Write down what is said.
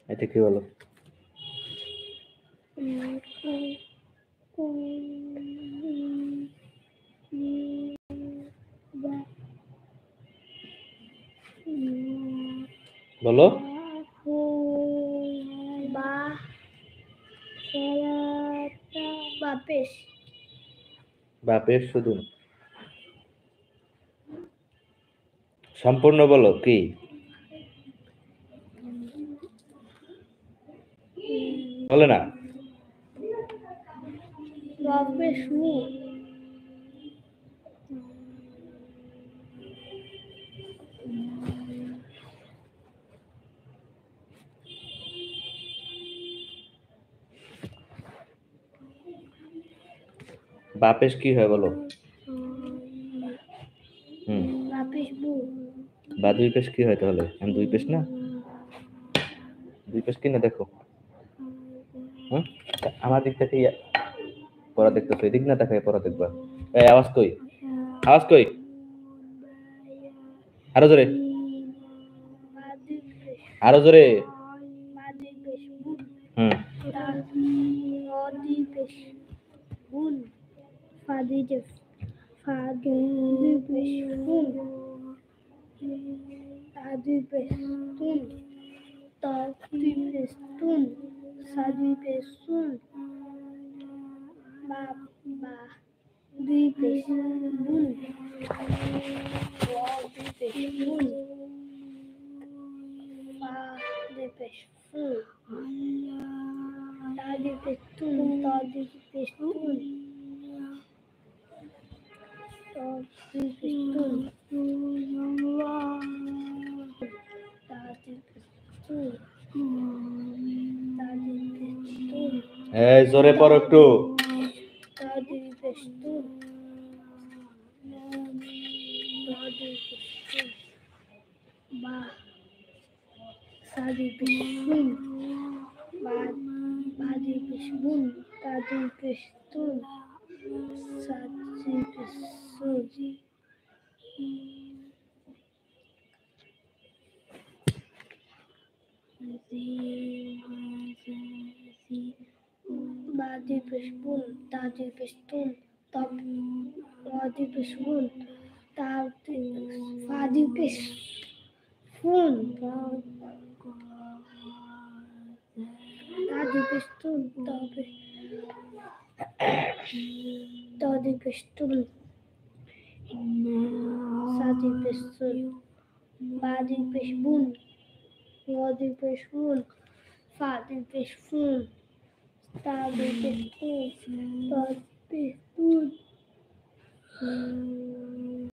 এটা কি বলো? বলো। বাপের শুধু সম্পূর্ণ বলো কি? বলে না। বাপেশ কি হয় বলো? বা দুই পেশ কি হয় তাহলে? আমি দুই পেশ না, দুই পেশ কি না দেখো। আমার দিক থেকে পড়া দেখতেছো, এদিক না দেখায় পড়া দেখবা। এই আওয়াজ কই, আওয়াজ কই, আরো জোরে, আরো জোরে। এই জোরে পড়ো একটু।